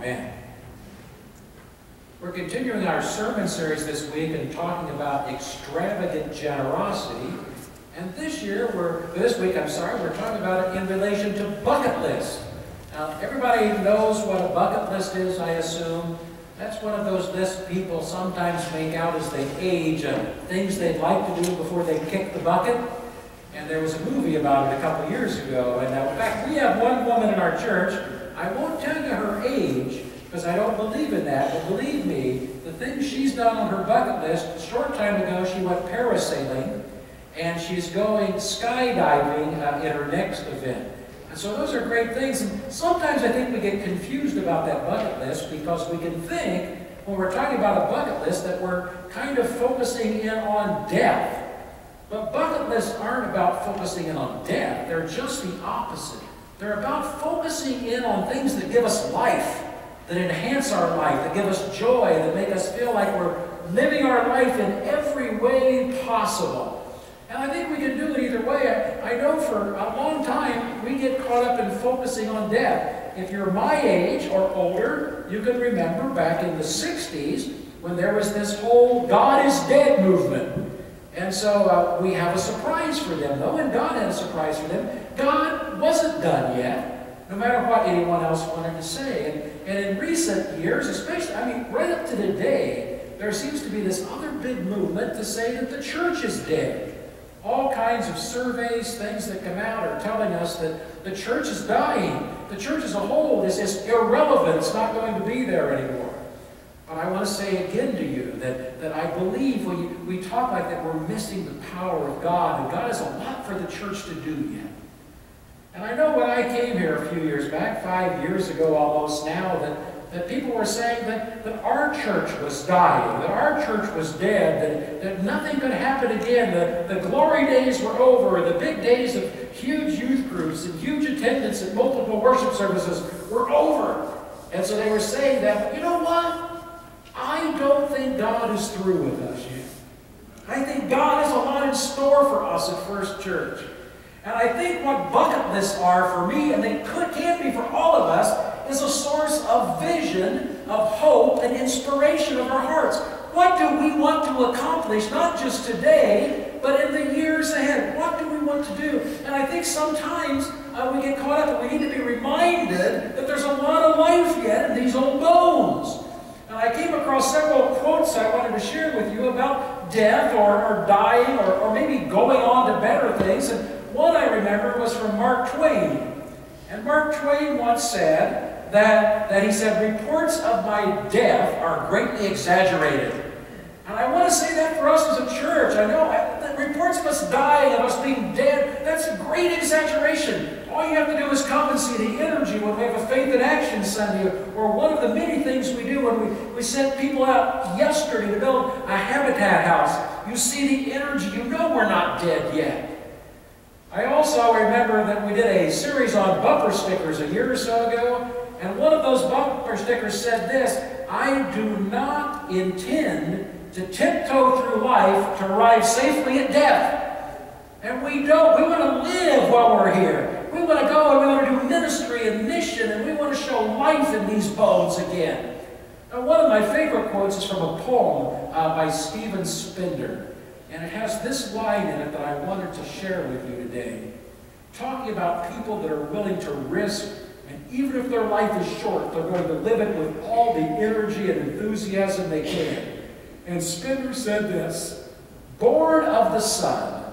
Amen. We're continuing our sermon series this week and talking about extravagant generosity. And this week, we're talking about it in relation to bucket lists. Now, everybody knows what a bucket list is, I assume. That's one of those lists people sometimes make out as they age of things they'd like to do before they kick the bucket. And there was a movie about it a couple years ago. And in fact, we have one woman in our church. I won't tell you her age because I don't believe in that. But believe me, the things she's done on her bucket list, a short time ago she went parasailing. And she's going skydiving in her next event. And so those are great things. And sometimes I think we get confused about that bucket list because we can think, when we're talking about a bucket list, that we're kind of focusing in on death. But bucket lists aren't about focusing in on death. They're just the opposite. They're about focusing in on things that give us life, that enhance our life, that give us joy, that make us feel like we're living our life in every way possible. And I think we can do it either way. I know for a long time we get caught up in focusing on death. If you're my age or older, you can remember back in the 60s when there was this whole God is dead movement. And so we have a surprise for them, though, and God had a surprise for them. God wasn't done yet, no matter what anyone else wanted to say. And in recent years, especially, right up to today, there seems to be this other big movement to say that the church is dead. All kinds of surveys, things that come out are telling us that the church is dying. The church as a whole is irrelevant. It's not going to be there anymore. But I want to say again to you that I believe when we talk like that, we're missing the power of God. And God has a lot for the church to do yet. And I know when I came here a few years back, 5 years ago almost now, that people were saying that our church was dying, that our church was dead, that nothing could happen again. The glory days were over. The big days of huge youth groups and huge attendance at multiple worship services were over. And so they were saying that, but you know what? I don't think God is through with us yet. I think God has a lot in store for us at First Church. And I think what bucket lists are for me, and they can be for all of us, is a source of vision, of hope, and inspiration of our hearts. What do we want to accomplish, not just today, but in the years ahead? What do we want to do? And I think sometimes we get caught up and we need to be reminded that there's a lot of life yet in these old bones. And I came across several quotes I wanted to share with you about death or dying or maybe going on to better things. And one I remember was from Mark Twain. And Mark Twain once said that he said, reports of my death are greatly exaggerated. And I want to say that for us as a church. I know that reports of us dying, of us being dead, that's a great exaggeration. All you have to do is come and see the energy when we have a Faith in Action Sunday, or one of the many things we do when we sent people out yesterday to build a habitat house. You see the energy. You know we're not dead yet. I also remember that we did a series on bumper stickers a year or so ago, and one of those bumper stickers said this: I do not intend to tiptoe through life to arrive safely at death. And we don't. We want to live while we're here. We want to go and we want to do ministry and mission, and we want to show life in these bones again. Now, one of my favorite quotes is from a poem by Stephen Spender. And it has this line in it that I wanted to share with you today. Talking about people that are willing to risk, and even if their life is short, they're going to live it with all the energy and enthusiasm they can. And Spender said this: born of the sun,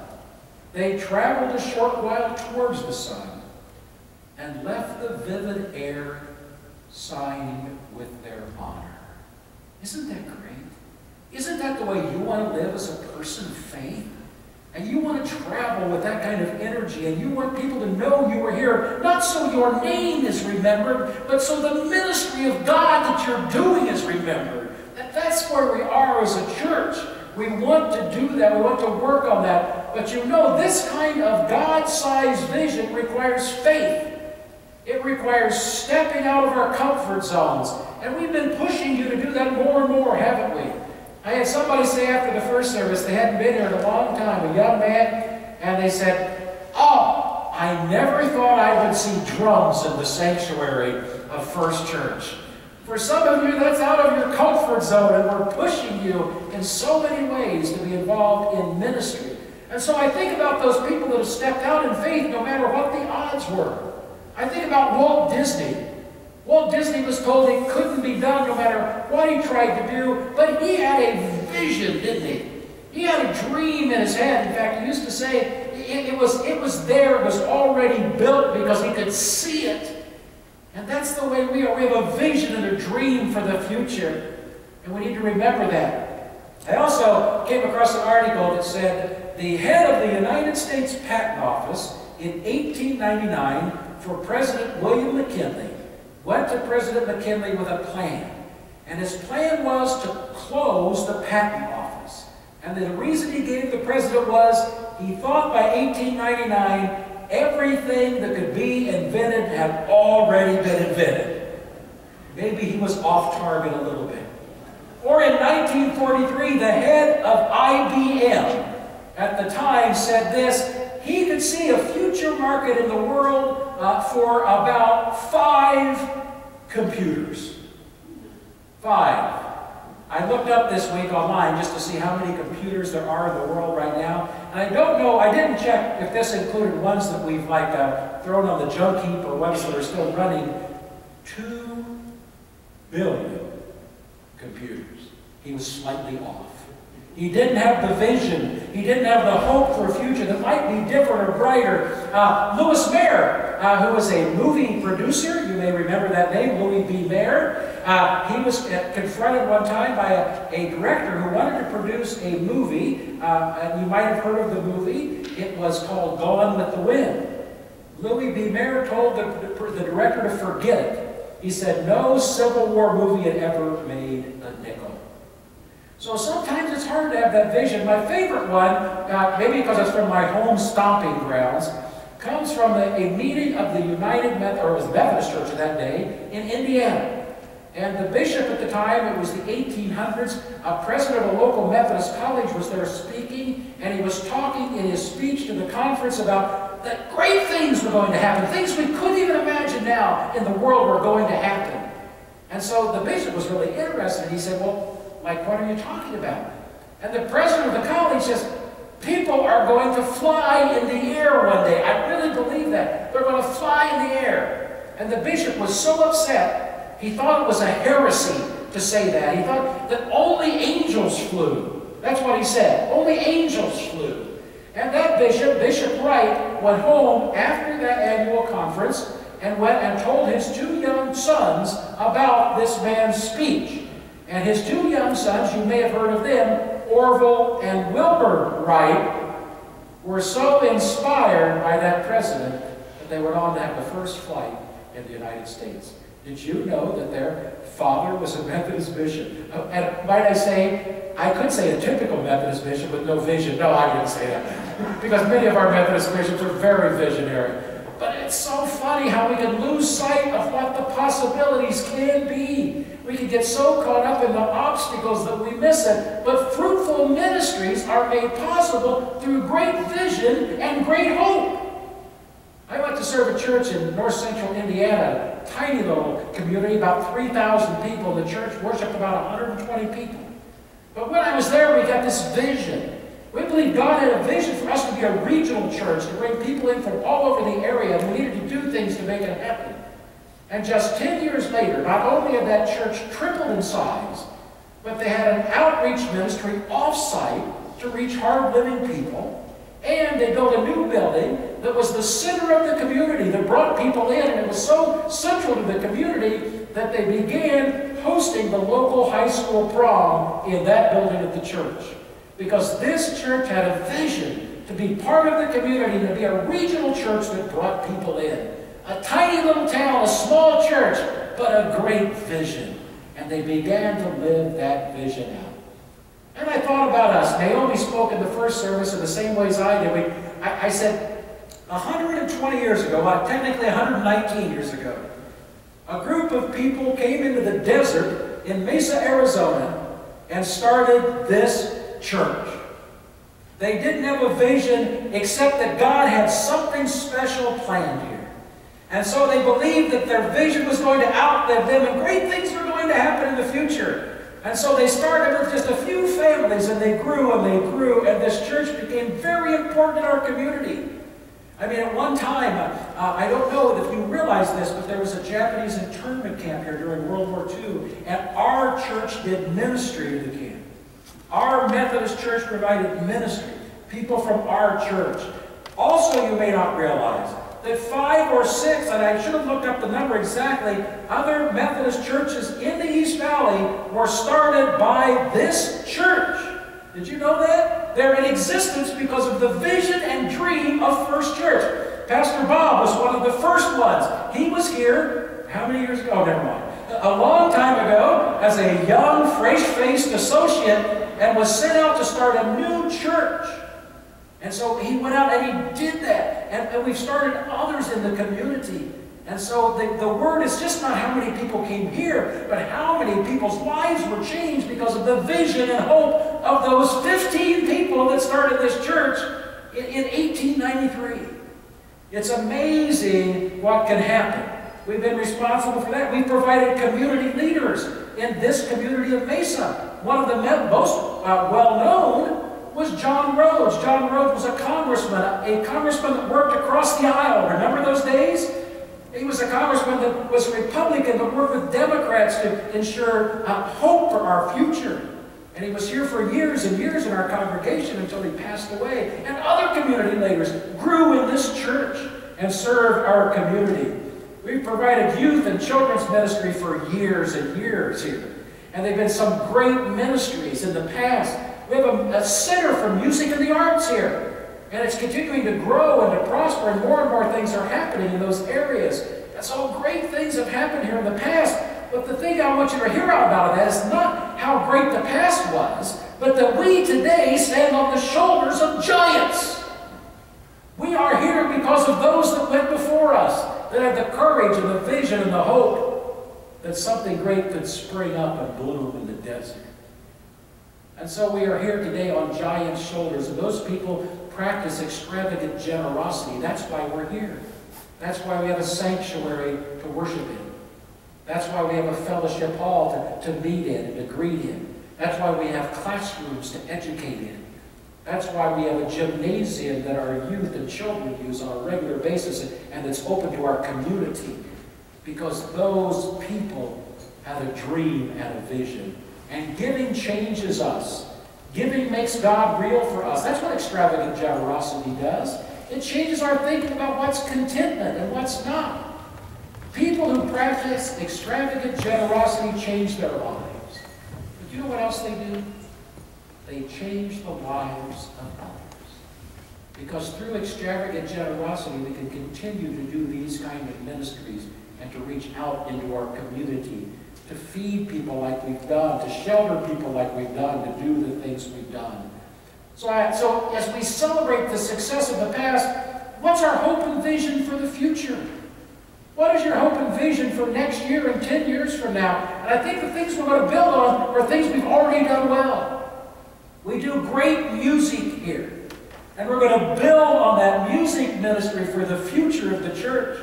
they traveled a short while towards the sun, and left the vivid air sighing with their honor. Isn't that great? Isn't that the way you want to live as a person of faith? And you want to travel with that kind of energy, and you want people to know you were here, not so your name is remembered, but so the ministry of God that you're doing is remembered. That's where we are as a church. We want to do that. We want to work on that. But you know, this kind of God-sized vision requires faith. It requires stepping out of our comfort zones. And we've been pushing you to do that more and more, haven't we? I had somebody say after the first service, they hadn't been here in a long time, a young man, and they said, oh, I never thought I would see drums in the sanctuary of First Church. For some of you, that's out of your comfort zone, and we're pushing you in so many ways to be involved in ministry. And so I think about those people that have stepped out in faith no matter what the odds were. I think about Walt Disney. Walt Disney was told it couldn't be done no matter what he tried to do, but he had a vision, didn't he? He had a dream in his head. In fact, he used to say it was there, it was already built because he could see it. And that's the way we are. We have a vision and a dream for the future, and we need to remember that. I also came across an article that said the head of the United States Patent Office in 1899 for President William McKinley went to President McKinley with a plan. And his plan was to close the patent office. And the reason he gave the president was he thought by 1899 everything that could be invented had already been invented. Maybe he was off target a little bit. Or in 1943, the head of IBM at the time said this: he could see a future market in the world for about 5 computers. 5. I looked up this week online just to see how many computers there are in the world right now. And I don't know, I didn't check if this included ones that we've thrown on the junk heap or ones that are still running. 2 billion computers. He was slightly off. He didn't have the vision. He didn't have the hope for a future that might be different or brighter. Louis Mayer, who was a movie producer, you may remember that name, Louis B. Mayer. He was confronted one time by a director who wanted to produce a movie, and you might have heard of the movie. It was called Gone with the Wind. Louis B. Mayer told the director to forget it. He said no Civil War movie had ever made a nickel. So sometimes it's hard to have that vision. My favorite one, maybe because it's from my home stomping grounds, comes from a meeting of the United Methodist, or it was Methodist Church of that day, in Indiana. And the bishop at the time, it was the 1800s, a president of a local Methodist college was there speaking, and he was talking in his speech to the conference about that great things were going to happen, things we couldn't even imagine now in the world were going to happen. And so the bishop was really interested. He said, well, like, what are you talking about? And the president of the college says, people are going to fly in the air one day. I really believe that. They're going to fly in the air. And the bishop was so upset, he thought it was a heresy to say that. He thought that only angels flew. That's what he said. Only angels flew. And that bishop, Bishop Wright, went home after that annual conference and went and told his 2 young sons about this man's speech. And his 2 young sons, you may have heard of them, Orville and Wilbur Wright, were so inspired by that president that they went on to have the first flight in the United States. Did you know that their father was a Methodist bishop? And might I say, I could say a typical Methodist bishop with no vision. No, I wouldn't say that. Because many of our Methodist bishops are very visionary. But it's so funny how we can lose sight of what the possibilities can be. We can get so caught up in the obstacles that we miss it. But fruitful ministries are made possible through great vision and great hope. I went to serve a church in north central Indiana, a tiny little community, about 3,000 people. The church worshiped about 120 people. But when I was there, we got this vision. We believe God had a vision for us to be a regional church, to bring people in from all over the area, and we needed to do things to make it happen. And just 10 years later, not only had that church tripled in size, but they had an outreach ministry off-site to reach hard-living people, and they built a new building that was the center of the community that brought people in, and it was so central to the community that they began hosting the local high school prom in that building at the church. Because this church had a vision to be part of the community, to be a regional church that brought people in. A tiny little town, a small church, but a great vision. And they began to live that vision out. And I thought about us. Naomi spoke in the first service in the same ways I did. I said, 120 years ago, technically 119 years ago, a group of people came into the desert in Mesa, Arizona, and started this church. They didn't have a vision except that God had something special planned here. And so they believed that their vision was going to outlive them and great things were going going to happen in the future. And so they started with just a few families, and they grew, and this church became very important in our community. I mean, at one time, I don't know if you realize this, but there was a Japanese internment camp here during World War II, and our church did ministry to the camp. Our Methodist church provided ministry. People from our church. Also, you may not realize that 5 or 6, and I should have looked up the number exactly, other Methodist churches in the East Valley were started by this church. Did you know that? They're in existence because of the vision and dream of First Church. Pastor Bob was one of the first ones. He was here, how many years ago? Oh, never mind. A long time ago, as a young, fresh-faced associate, and was sent out to start a new church. And so he went out and he did that. And we've started others in the community. And so the word is just not how many people came here, but how many people's lives were changed because of the vision and hope of those 15 people that started this church in 1893. It's amazing what can happen. We've been responsible for that. We've provided community leaders in this community of Mesa. One of the most well-known was John Rhodes. John Rhodes was a congressman that worked across the aisle. Remember those days? He was a congressman that was a Republican that worked with Democrats to ensure hope for our future. And he was here for years and years in our congregation until he passed away. And other community leaders grew in this church and served our community. We've provided youth and children's ministry for years and years here. And there have been some great ministries in the past. We have a center for music and the arts here. And it's continuing to grow and to prosper, and more things are happening in those areas. And so great things have happened here in the past. But the thing I want you to hear out about that is not how great the past was, but that we today stand on the shoulders of giants. We are here because of those that went before us, that had the courage and the vision and the hope that something great could spring up and bloom in the desert. And so we are here today on giant shoulders, and those people practice extravagant generosity. That's why we're here. That's why we have a sanctuary to worship in. That's why we have a fellowship hall to meet in and to greet in. That's why we have classrooms to educate in. That's why we have a gymnasium that our youth and children use on a regular basis, and that's open to our community. Because those people had a dream and a vision. And giving changes us. Giving makes God real for us. That's what extravagant generosity does. It changes our thinking about what's contentment and what's not. People who practice extravagant generosity change their lives. But you know what else they do? They change the lives of others. Because through extravagant generosity, we can continue to do these kind of ministries and to reach out into our community, to feed people like we've done, to shelter people like we've done, to do the things we've done. So as we celebrate the success of the past, what's our hope and vision for the future? What is your hope and vision for next year and 10 years from now? And I think the things we're going to build on are things we've already done well. We do great music here. And we're going to build on that music ministry for the future of the church.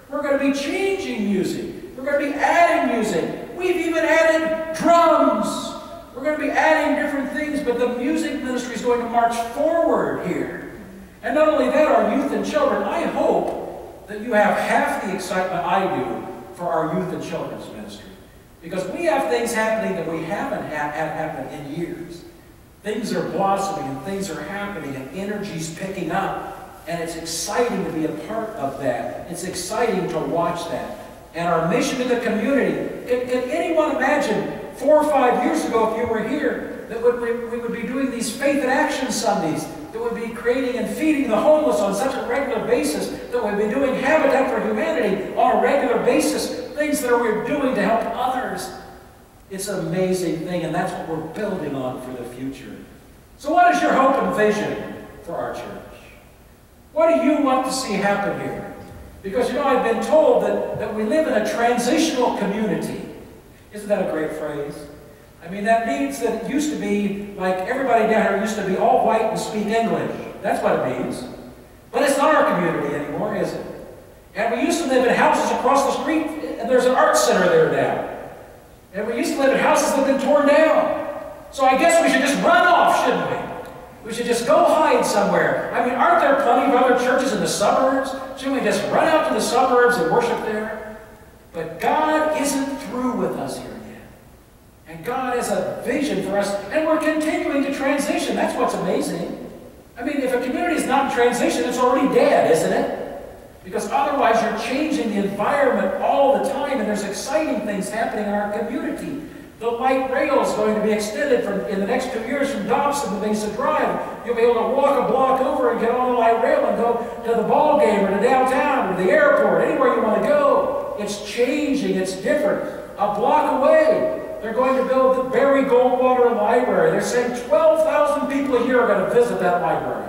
We're going to be changing music. We're going to be adding music. We've even added drums. We're going to be adding different things, but the music ministry is going to march forward here. And not only that, our youth and children, I hope that you have half the excitement I do for our youth and children's ministry. Because we have things happening that we haven't had happen in years. Things are blossoming and things are happening and energy's picking up. And it's exciting to be a part of that. It's exciting to watch that. And our mission in the community, can anyone imagine 4 or 5 years ago, if you were here, that we would be doing these Faith in Action Sundays, that would be creating and feeding the homeless on such a regular basis, that we'd be doing Habitat for Humanity on a regular basis, things that we're doing to help others. It's an amazing thing, and that's what we're building on for the future. So what is your hope and vision for our church? What do you want to see happen here? Because, you know, I've been told that we live in a transitional community. Isn't that a great phrase? I mean, that means that it used to be like everybody down here used to be all white and speak English. That's what it means. But it's not our community anymore, is it? And we used to live in houses across the street, and there's an art center there now. And we used to live in houses that have been torn down. So I guess we should just run off, shouldn't we? We should just go hide somewhere. I mean, aren't there plenty of other churches in the suburbs? Shouldn't we just run out to the suburbs and worship there? But God isn't through with us here yet. And God has a vision for us, and we're continuing to transition. That's what's amazing. I mean, if a community is not in transition, it's already dead, isn't it? Because otherwise you're changing the environment all the time, and there's exciting things happening in our community. The light rail is going to be extended in the next 2 years from Dobson to Mesa Drive. You'll be able to walk a block over and get on the light rail and go to the ball game or to downtown or the airport, anywhere you want to go. It's changing, it's different. A block away, they're going to build the Barry Goldwater Library. They're saying 12,000 people a year are going to visit that library.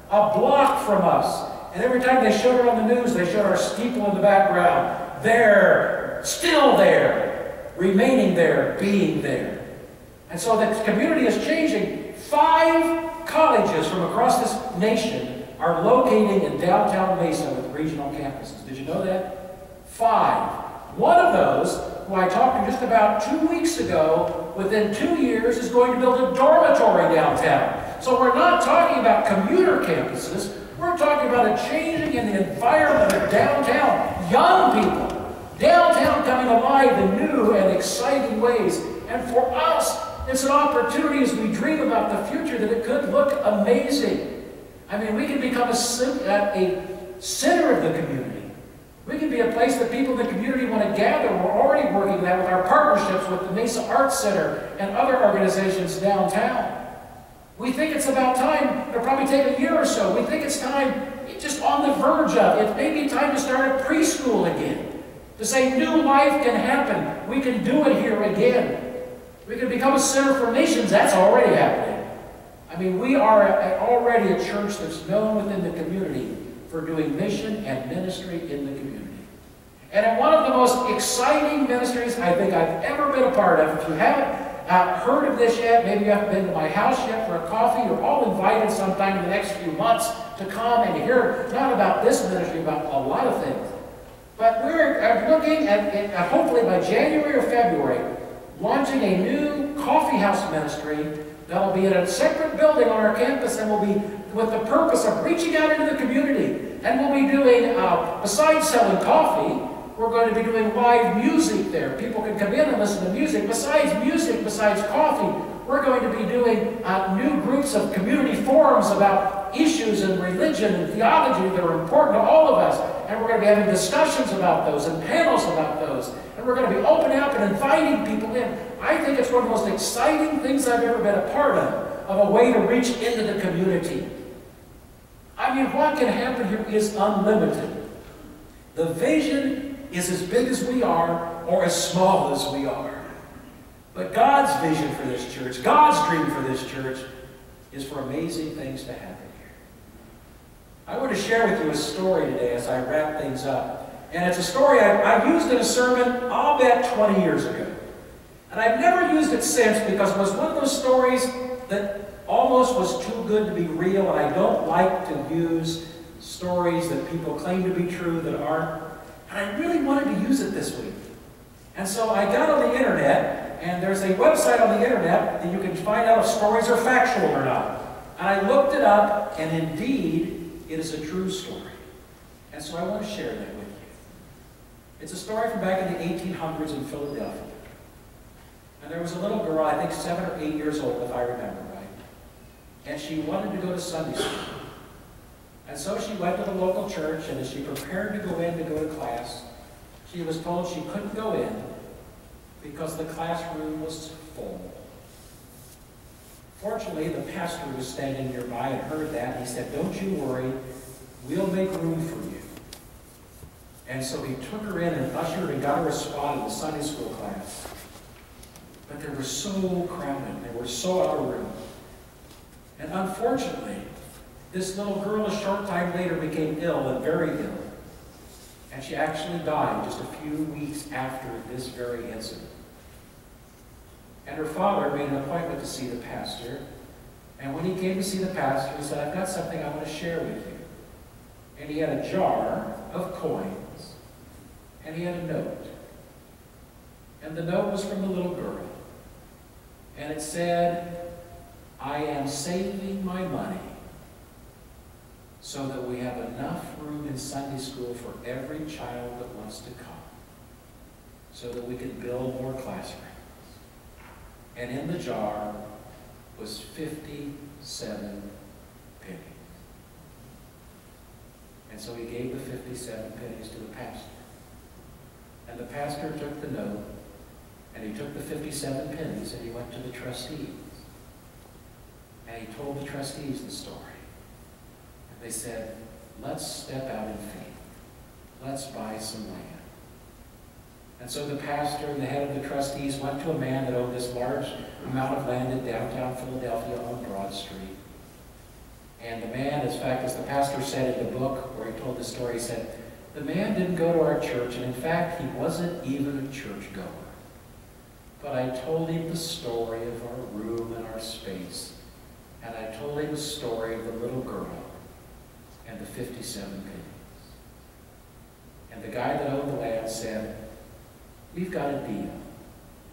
A block from us. And every time they showed it on the news, they showed our steeple in the background. There, still there, remaining there, being there. And so the community is changing. 5 colleges from across this nation are locating in downtown Mesa with regional campuses. Did you know that? 5. One of those, who I talked to just about 2 weeks ago, within 2 years is going to build a dormitory downtown. So we're not talking about commuter campuses. We're talking about a changing in the environment of downtown. Young people. Downtown coming alive in new and exciting ways. And for us, it's an opportunity as we dream about the future that it could look amazing. I mean, we can become a center of the community. We can be a place that people in the community want to gather. We're already working that with our partnerships with the Mesa Arts Center and other organizations downtown. We think it's about time. It'll probably take a year or so. We think it's time, just on the verge of. It may be time to start a preschool again. To say new life can happen. We can do it here again. We can become a center for nations. That's already happening. I mean, we are already a church that's known within the community for doing mission and ministry in the community. And in one of the most exciting ministries I think I've ever been a part of, if you haven't heard of this yet, maybe you haven't been to my house yet for a coffee, you're all invited sometime in the next few months to come and hear not about this ministry, about a lot of things. But we're looking at hopefully by January or February, launching a new coffee house ministry that'll be in a separate building on our campus and will be with the purpose of reaching out into the community. And we'll be doing, besides selling coffee, we're going to be doing live music there. People can come in and listen to music. Besides music, besides coffee, we're going to be doing new groups of community forums about issues in religion and theology that are important to all of us. And we're going to be having discussions about those and panels about those. And we're going to be opening up and inviting people in. I think it's one of the most exciting things I've ever been a part of a way to reach into the community. I mean, what can happen here is unlimited. The vision is as big as we are or as small as we are. But God's vision for this church, God's dream for this church, is for amazing things to happen here. I want to share with you a story today as I wrap things up. And it's a story I used in a sermon, I'll bet 20 years ago. And I've never used it since because it was one of those stories that almost was too good to be real, and I don't like to use stories that people claim to be true that aren't. And I really wanted to use it this week. And so I got on the internet, and there's a website on the internet that you can find out if stories are factual or not. And I looked it up, and indeed, it is a true story. And so I want to share that with you. It's a story from back in the 1800s in Philadelphia. And there was a little girl, I think 7 or 8 years old, if I remember right. And she wanted to go to Sunday school. And so she went to the local church, and as she prepared to go to class, she was told she couldn't go in because the classroom was full. Fortunately, the pastor was standing nearby and heard that, and he said, "Don't you worry, we'll make room for you." And so he took her in and ushered and got her a spot in the Sunday school class. But they were so crowded, they were so out of room. And unfortunately, this little girl a short time later became ill and very ill. And she actually died just a few weeks after this very incident. And her father made an appointment to see the pastor. And when he came to see the pastor, he said, "I've got something I want to share with you." And he had a jar of coins. And he had a note. And And the note was from the little girl. And it said, "I am saving my money so that we have enough room in Sunday school for every child that wants to come, so that we can build more classrooms." And in the jar was 57 pennies. And so he gave the 57 pennies to the pastor. And the pastor took the note, and he took the 57 pennies, and he went to the trustees. And he told the trustees the story. And they said, "Let's step out in faith. Let's buy some land." And so the pastor and the head of the trustees went to a man that owned this large amount of land in downtown Philadelphia on Broad Street. And the man, in fact, as the pastor said in the book where he told the story, he said, "The man didn't go to our church, and in fact, he wasn't even a churchgoer. But I told him the story of our room and our space, and I told him the story of the little girl and the 57 pennies. And the guy that owned the land said, 'We've got a deal.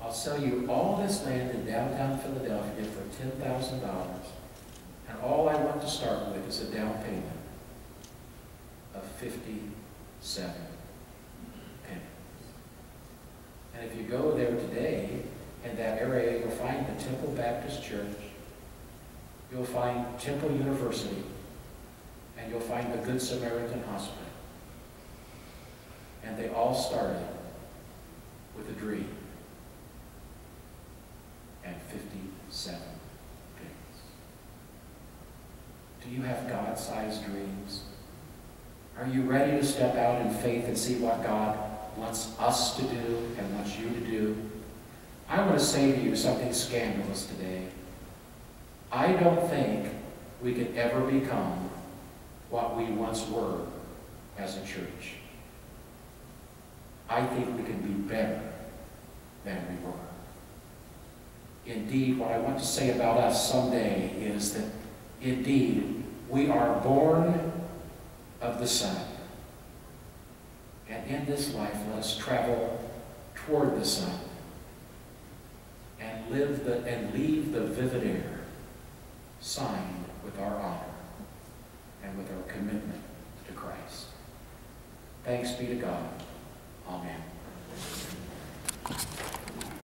I'll sell you all this land in downtown Philadelphia for $10,000, and all I want to start with is a down payment of 57 pennies.'" And if you go there today, in that area, you'll find the Temple Baptist Church, you'll find Temple University, and you'll find the Good Samaritan Hospital. And they all started with a dream and 57 pennies. Do you have God-sized dreams? Are you ready to step out in faith and see what God wants us to do and wants you to do? I want to say to you something scandalous today. I don't think we could ever become what we once were as a church. I think we can be better than we were. Indeed, what I want to say about us someday is that, indeed, we are born of the Son. And in this life, let us travel toward the Son and leave the vivid air signed with our honor and with our commitment to Christ. Thanks be to God.